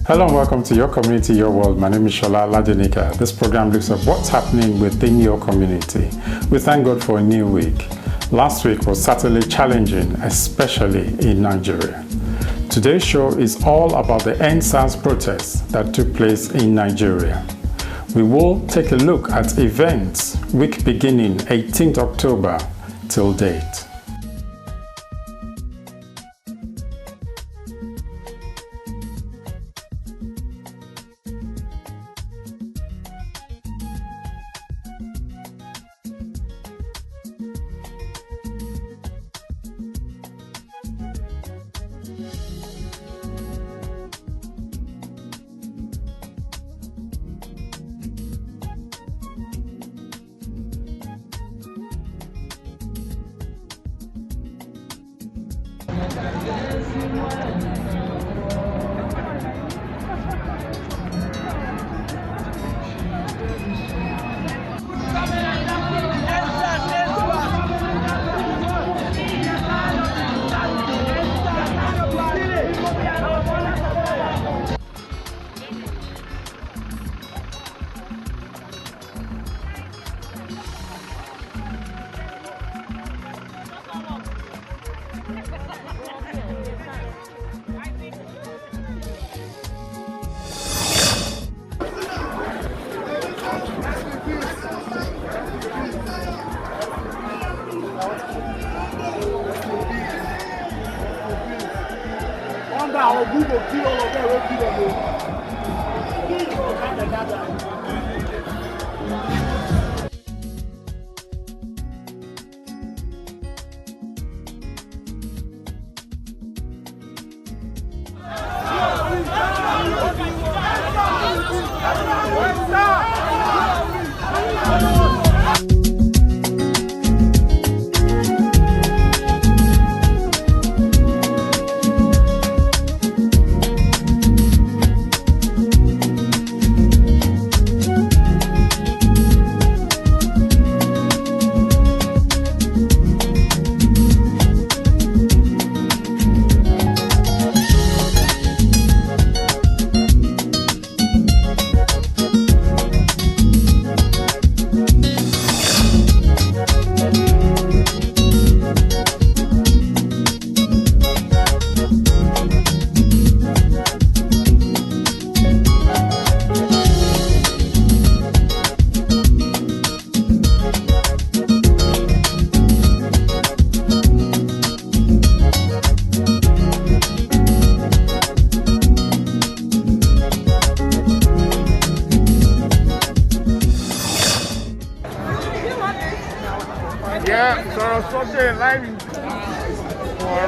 Hello and welcome to Your Community, Your World. My name is Shola Ladenika. This program looks at what's happening within your community. We thank God for a new week. Last week was certainly challenging, especially in Nigeria. Today's show is all about the EndSARS protests that took place in Nigeria. We will take a look at events week beginning 18th October till date.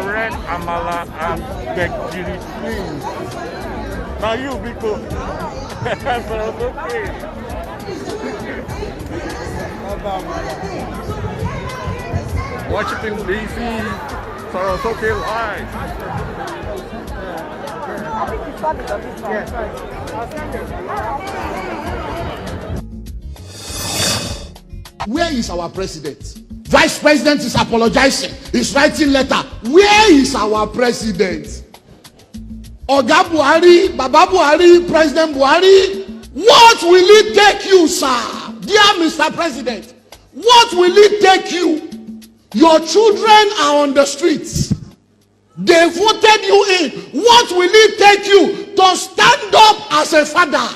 Red amala and bekiri, please. Now you because okay. Washington DC, Sorosoke live. Where is our president? Vice President is apologizing. He's writing letter. Where is our president? Oga Buhari, Baba Buhari, President Buhari. What will it take you, sir? Dear Mr. President, what will it take you? Your children are on the streets. They voted you in. What will it take you to stand up as a father?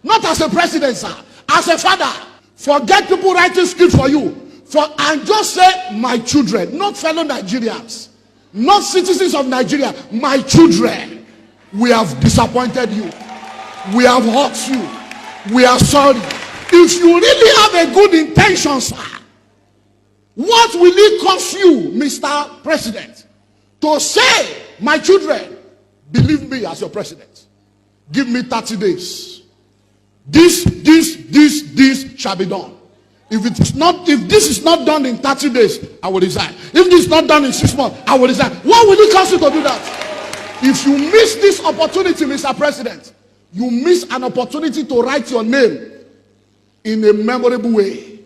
Not as a president, sir. As a father. Forget people writing script for you. And just say, my children, not fellow Nigerians, not citizens of Nigeria, my children, we have disappointed you. We have hurt you. We are sorry. If you really have a good intention, sir, what will it cost you, Mr. President, to say, my children, believe me as your president, give me 30 days. This shall be done. If this is not done in 30 days, I will resign. If this is not done in 6 months, I will resign. What will it cost you to do that? If you miss this opportunity, Mr. President, you miss an opportunity to write your name in a memorable way.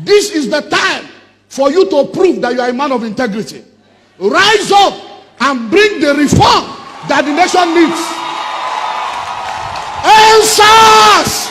This is the time for you to prove that you are a man of integrity. Rise up and bring the reform that the nation needs. EndSARS!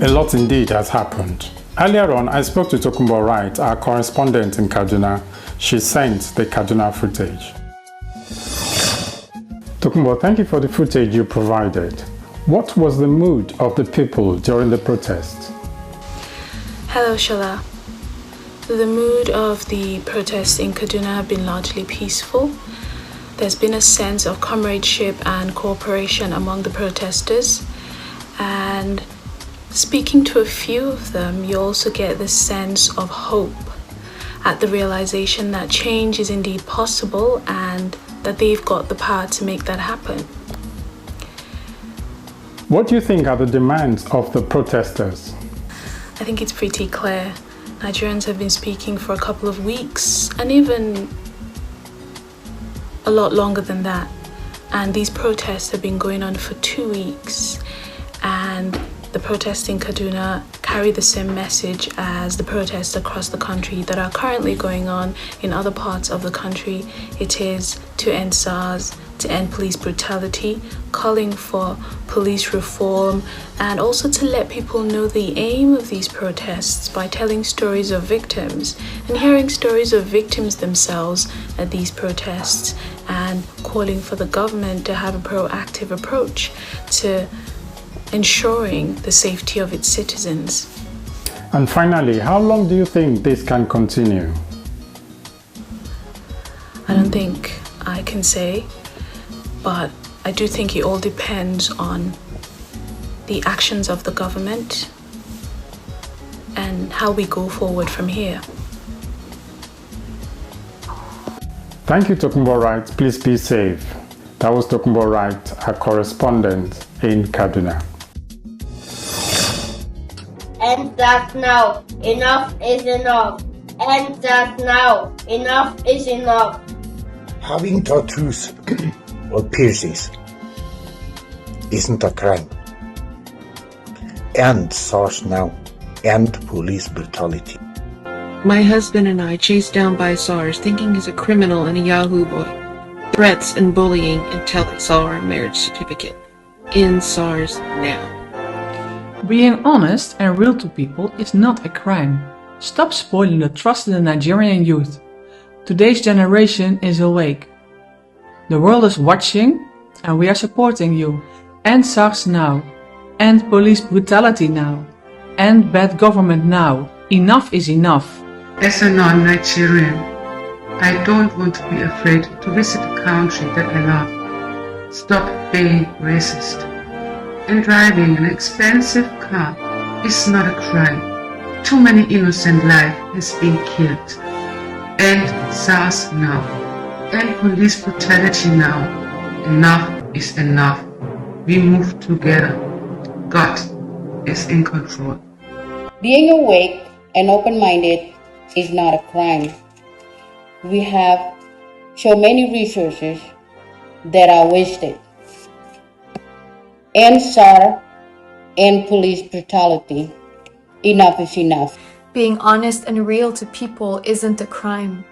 A lot indeed has happened. Earlier on, I spoke to Tokunbo Wright, our correspondent in Kaduna. She sent the Kaduna footage. Tokunbo, thank you for the footage you provided. What was the mood of the people during the protest? Hello, Shola. The mood of the protests in Kaduna have been largely peaceful. There's been a sense of comradeship and cooperation among the protesters, and speaking to a few of them, you also get this sense of hope at the realization that change is indeed possible and that they've got the power to make that happen. What do you think are the demands of the protesters? I think it's pretty clear. Nigerians have been speaking for a couple of weeks and even a lot longer than that. And these protests have been going on for 2 weeks. And the protests in Kaduna carry the same message as the protests across the country that are currently going on in other parts of the country. It is to end SARS, to end police brutality, calling for police reform, and also to let people know the aim of these protests by telling stories of victims and hearing stories of victims themselves at these protests, and calling for the government to have a proactive approach to ensuring the safety of its citizens. And finally, how long do you think this can continue? I don't think I can say, but I do think it all depends on the actions of the government and how we go forward from here. Thank you, Tokunbo Wright. Please be safe. That was Tokunbo Wright, our correspondent in Kaduna. EndSARS now. Enough is enough. EndSARS now. Enough is enough. Having tattoos or piercings isn't a crime. End SARS now. End police brutality. My husband and I chased down by SARS thinking he's a criminal and a Yahoo boy. Threats and bullying until they saw our marriage certificate. End SARS now. Being honest and real to people is not a crime. Stop spoiling the trust in the Nigerian youth. Today's generation is awake. The world is watching and we are supporting you. End SARS now. End police brutality now. End bad government now. Enough is enough. As a non-Nigerian, I don't want to be afraid to visit a country that I love. Stop being racist. And driving an expensive car is not a crime. Too many innocent lives has been killed. End SARS now. End police brutality now. Enough is enough. We move together. God is in control. Being awake and open-minded is not a crime. We have so many resources that are wasted. End SARS, end police brutality. Enough is enough. Being honest and real to people isn't a crime.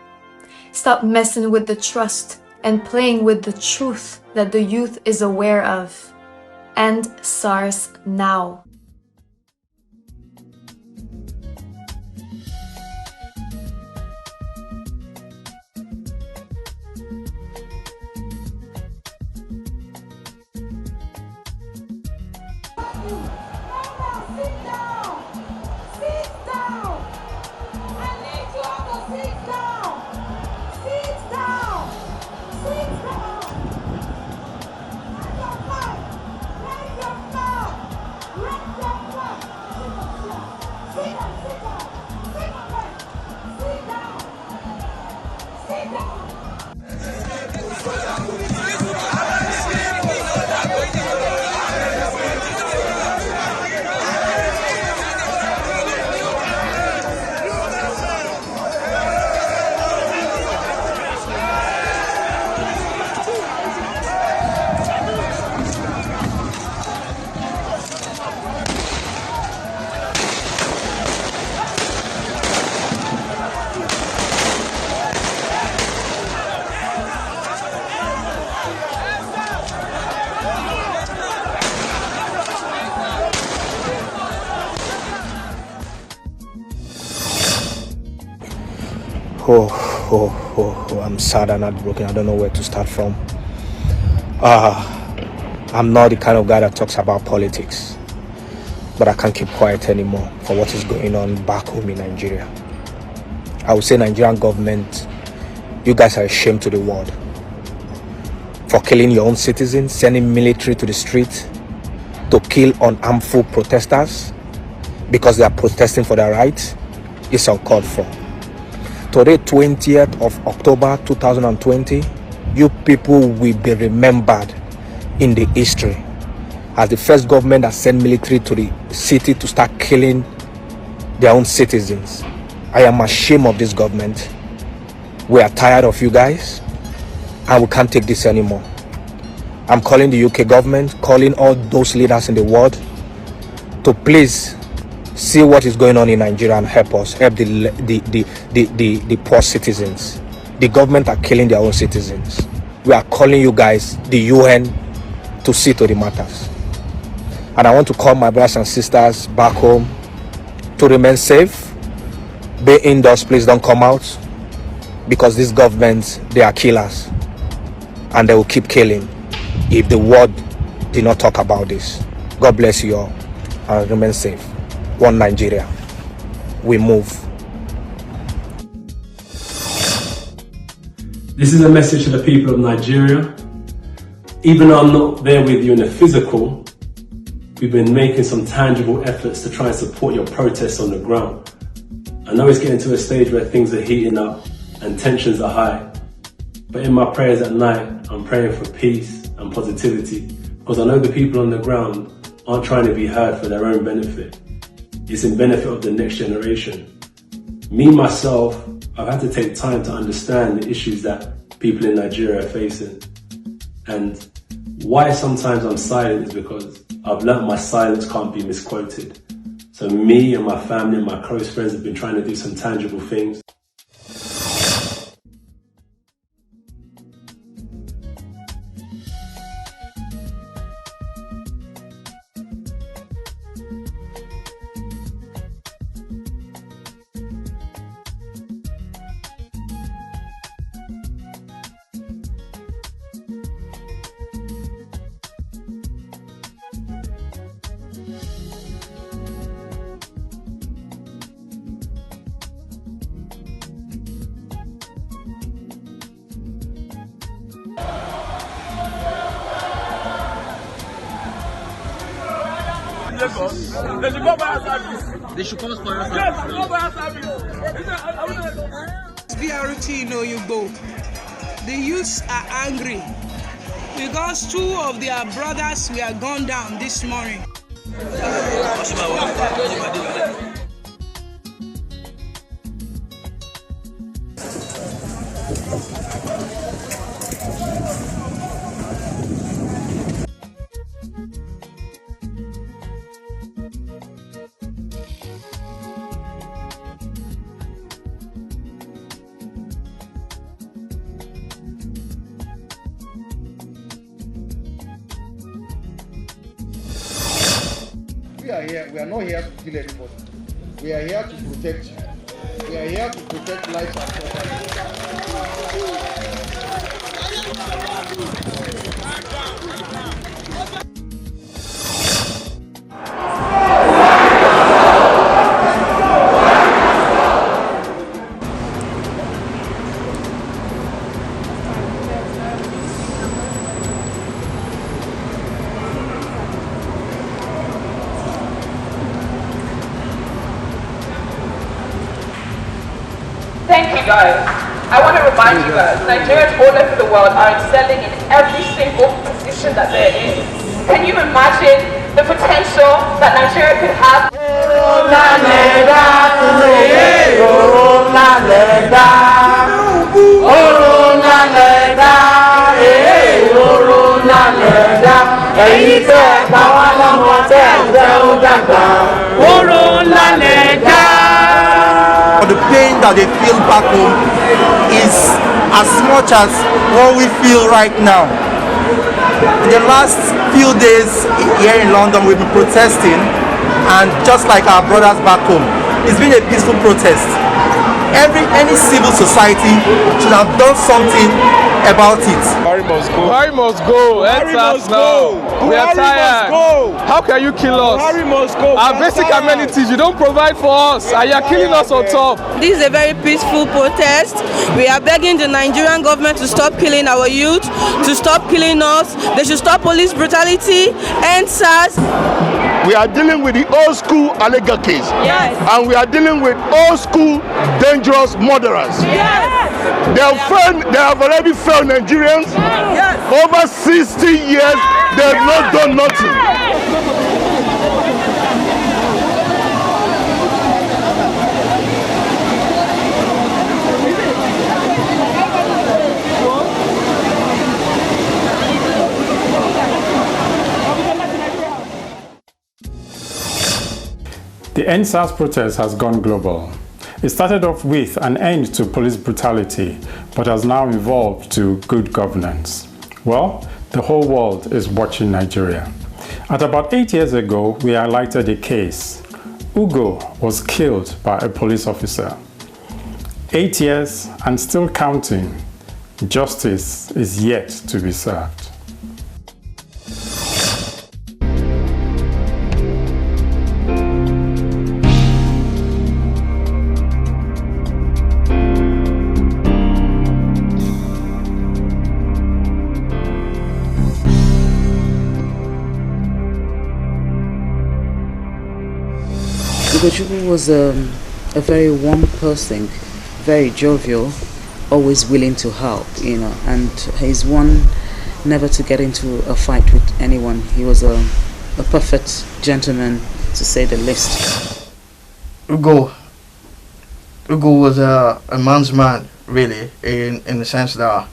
Stop messing with the trust and playing with the truth that the youth is aware of. End SARS now. I'm sad and heartbroken. I don't know where to start from. I'm not the kind of guy that talks about politics, but I can't keep quiet anymore for what is going on back home in Nigeria. I would say Nigerian government, you guys are a shame to the world for killing your own citizens, sending military to the street to kill unarmed protesters because they are protesting for their rights. It's uncalled for. Today, 20th of October 2020, you people will be remembered in the history as the first government that sent military to the city to start killing their own citizens. I am ashamed of this government. We are tired of you guys and we can't take this anymore. I'm calling the UK government, calling all those leaders in the world to please see what is going on in Nigeria and help us, help the poor citizens. The government are killing their own citizens. We are calling you guys, the UN, to see to the matters. And I want to call my brothers and sisters back home to remain safe. Be indoors, please don't come out, because these governments, they are killers and they will keep killing if the world did not talk about this. God bless you all and remain safe. One Nigeria. We move. This is a message to the people of Nigeria. Even though I'm not there with you in the physical, we've been making some tangible efforts to try and support your protests on the ground. I know it's getting to a stage where things are heating up and tensions are high, but in my prayers at night, I'm praying for peace and positivity, because I know the people on the ground aren't trying to be heard for their own benefit. It's in benefit of the next generation. Me, myself, I've had to take time to understand the issues that people in Nigeria are facing. And why sometimes I'm silent is because I've learnt my silence can't be misquoted. So me and my family and my close friends have been trying to do some tangible things. They should go by service. They should call for your service. Yes, go by service. BRT no you go. The youths are angry because two of their brothers were gunned down this morning. We are not here to kill anybody. We are here to protect you. We are here to protect lives and property. Thank you guys. I want to remind you guys, Nigerians all over the world are excelling in every single position that there is. Can you imagine the potential that Nigeria could have? The pain that they feel back home is as much as what we feel right now. In the last few days here in London, we've been protesting, and just like our brothers back home, it's been a peaceful protest. Any civil society should have done something about it. Buhari must go. Buhari must go. EndSARS now. We are tired. How can you kill us? Buhari must go. Our basic amenities you don't provide for us, and you are killing us on top. This is a very peaceful protest. We are begging the Nigerian government to stop killing our youth, to stop killing us. They should stop police brutality. EndSARS. We are dealing with the old school oligarchies. Yes. And we are dealing with old school dangerous murderers. Yes. They have already failed Nigerians. Yes. Over 60 years, they have not done nothing. The EndSARS protest has gone global. It started off with an end to police brutality, but has now evolved to good governance. Well, the whole world is watching Nigeria. At about 8 years ago, we highlighted a case. Ugo was killed by a police officer. 8 years and still counting. Justice is yet to be served. Ugochukwu was a very warm person, very jovial, always willing to help, and he's one never to get into a fight with anyone. He was a perfect gentleman, to say the least. Ugo was a man's man, really, in the sense that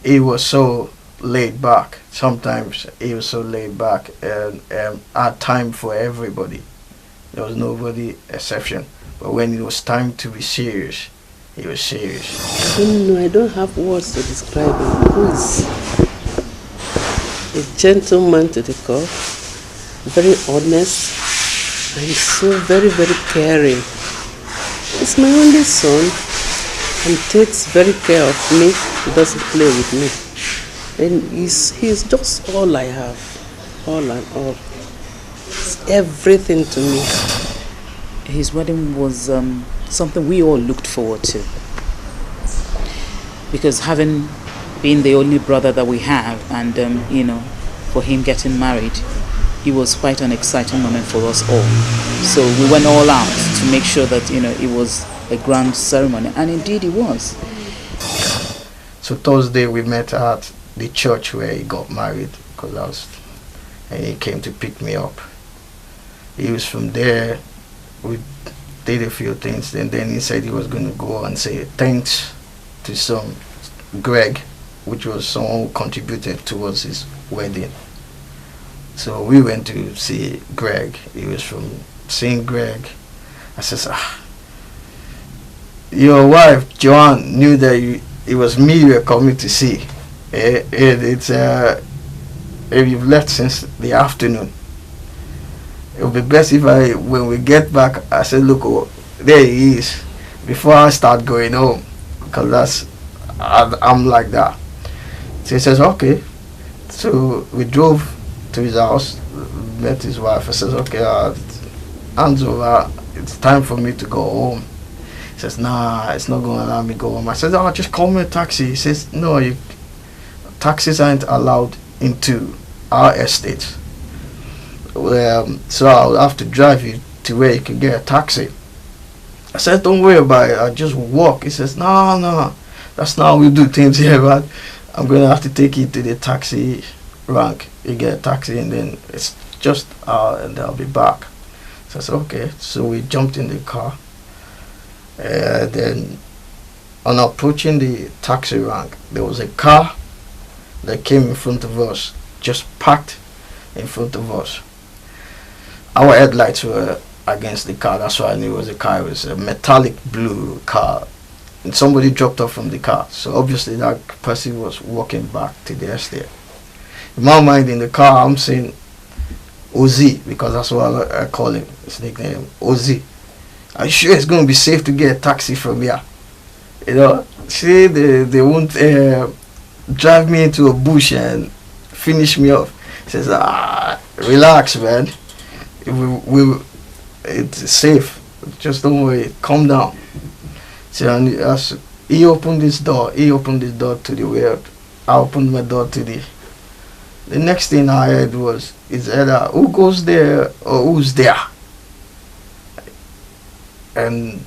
he was so laid back. Sometimes he was so laid back and had time for everybody. There was nobody exception. But when it was time to be serious, he was serious. I don't have words to describe him. He's a gentleman to the core, very honest, and so very, very caring. He's my only son and takes very care of me. He doesn't play with me. And he's just all I have, all and all. It's everything to me. His wedding was something we all looked forward to, because having been the only brother that we have, and for him getting married, it was quite an exciting moment for us all. So we went all out to make sure that it was a grand ceremony, and indeed it was. So Thursday we met at the church where he got married, and he came to pick me up. He was from there. We did a few things, and then he said he was going to go and say thanks to some Greg, which was someone who contributed towards his wedding. So we went to see Greg. He was from seeing Greg. I says, your wife Joanne knew that it was me you were coming to see. If you've left since the afternoon, it would be best if when we get back, I said, look, there he is, before I start going home, because I'm like that. So he says, okay. So we drove to his house, met his wife. I says, okay, hands over, it's time for me to go home. He says, nah, it's not going to allow me to go home. I said, just call me a taxi. He says, no, taxis aren't allowed into our estate. So I'll have to drive you to where you can get a taxi. I said, don't worry about it, I'll just walk. He says, no, that's not how we do things here, man. I'm going to have to take you to the taxi rank. You get a taxi and then it's just and I'll be back. So I said, okay. So we jumped in the car. Then on approaching the taxi rank, there was a car that came in front of us, just parked in front of us. Our headlights were against the car. That's why I knew it was a car. It was a metallic blue car. And somebody dropped off from the car. So obviously that person was walking back to the estate. In my mind, in the car, I'm saying Ozzy, because that's what I call him. His nickname, Ozzy. Are you sure it's going to be safe to get a taxi from here? You know, see, they won't drive me into a bush and finish me off. He says, relax, man. It's safe. Just don't worry. Calm down. So as he opened this door to the world. I opened my door to the next thing I heard was, it's either who goes there or who's there. And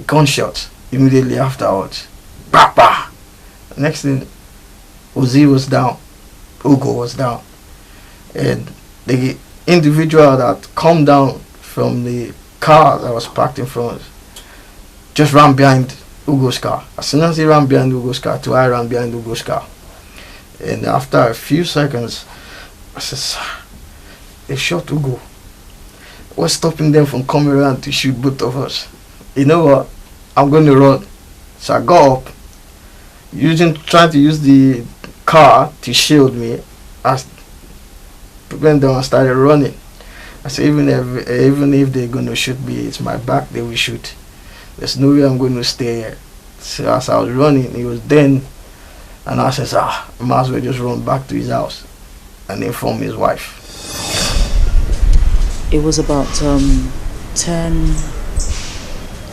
gunshots immediately afterwards. Bah, bah. Next thing, Ozzy was down. Ugo was down. And the individual that come down from the car that was parked in front just ran behind Ugo's car. As soon as he ran behind Ugo's car, I ran behind Ugo's car. And after a few seconds, I said, they shot Ugo. What's stopping them from coming around to shoot both of us? You know what? I'm going to run. So I got up, trying to use the car to shield me. I went down and started running. I said, even if they're going to shoot me, it's my back they will shoot. There's no way I'm going to stay here. So as I was running, he was then, and I said, I might as well just run back to his house and inform his wife. It was about 10,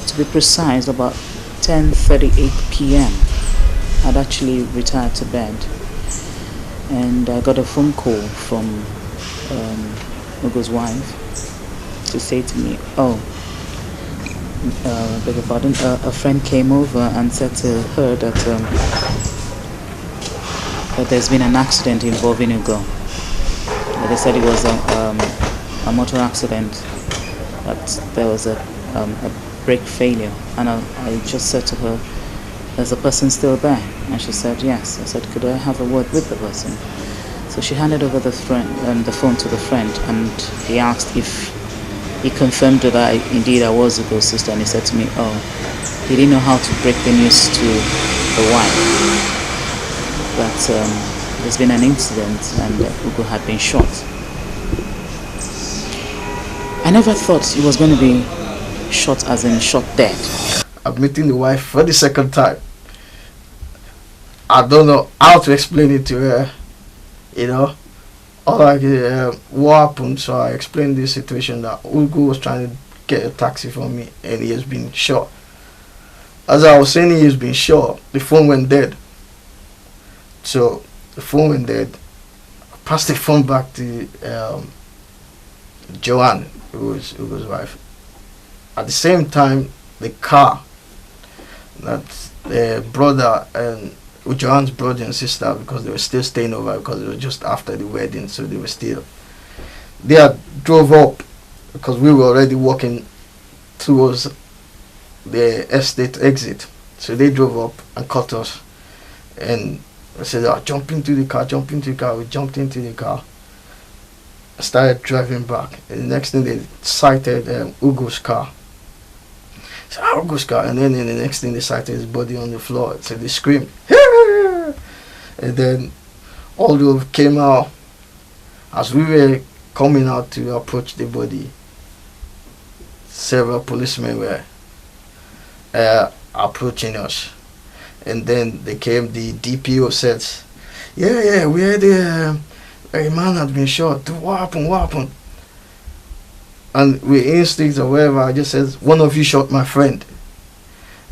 to be precise, about 10:38 p.m. I'd actually retired to bed, and I got a phone call from Ugo's wife to say to me, beg your pardon, a friend came over and said to her that that there's been an accident involving Ugo. They said it was a motor accident, that there was a brake failure, and I just said to her, is the person still there? And she said yes. I said, could I have a word with the person? So she handed over the phone to the friend, and he asked if he confirmed that indeed I was Ugo's sister, and he said to me, he didn't know how to break the news to the wife that there's been an incident and Ugo had been shot. I never thought he was going to be shot as in shot dead. I'm meeting the wife for the second time. I don't know how to explain it to her, you know. What happened, so I explained the situation that Ugo was trying to get a taxi from me and he has been shot. As I was saying he has been shot, the phone went dead. So the phone went dead. I passed the phone back to Joanne, who was Ugo's wife. At the same time, the car that the brother and Joanne's brother and sister, because they were still staying over because it was just after the wedding, so they had drove up because we were already walking towards the estate exit. So they drove up and caught us, and I said, jump into the car. We jumped into the car. I started driving back, and the next thing they sighted Ugo's car. So Ugo's car, and then the next thing they sighted his body on the floor. So they screamed, and then although came out, as we were coming out to approach the body, several policemen were approaching us, and then they came. The DPO said, "Yeah, we had a man had been shot. What happened?" And with instincts or whatever, I just said, "One of you shot my friend."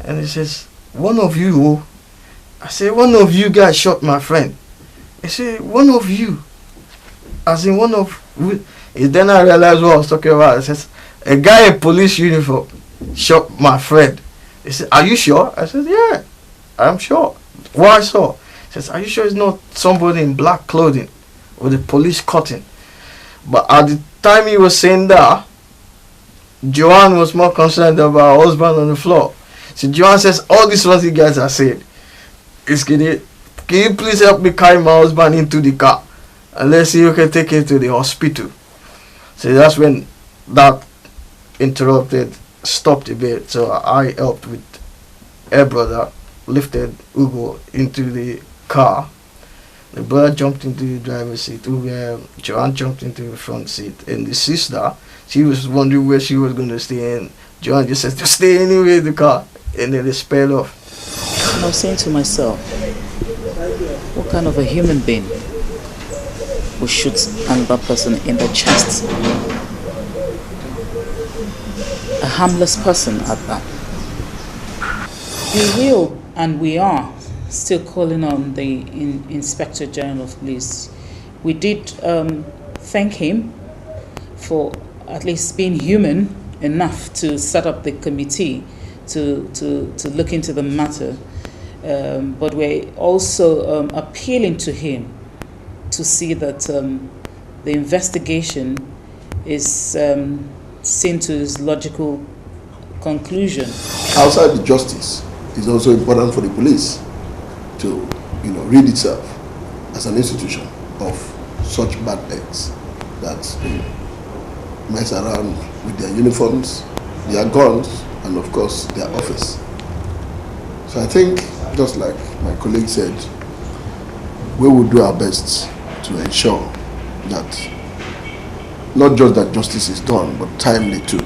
And he says, "One of you?" I said, "One of you guys shot my friend." He said, "One of you?" As in one of... And then I realized what I was talking about. It says, a guy in police uniform shot my friend. He said, are you sure? I said, yeah, I'm sure. Why so? He says, are you sure it's not somebody in black clothing with a police cutting? But at the time he was saying that, Joanne was more concerned about her husband on the floor. So Joanne says, all these ones you guys are saying is, can you please help me carry my husband into the car and let's see who can take him to the hospital. So that's when that stopped a bit. So I helped with her brother, lifted Ugo into the car. The brother jumped into the driver's seat. Joanne jumped into the front seat. And the sister, she was wondering where she was going to stay. And Joanne just said, just stay anywhere in the car. And then they sped off. And I was saying to myself, what kind of a human being will shoot another person in the chest? A harmless person at that. We will and we are still calling on the Inspector General of Police. We did thank him for at least being human enough to set up the committee to look into the matter. But we're also appealing to him to see that the investigation is seen to its logical conclusion. Outside the justice, it's also important for the police to, rid itself as an institution of such bad eggs that mess around with their uniforms, their guns, and of course their office. So I think, just like my colleague said, we will do our best to ensure that not just that justice is done, but timely too.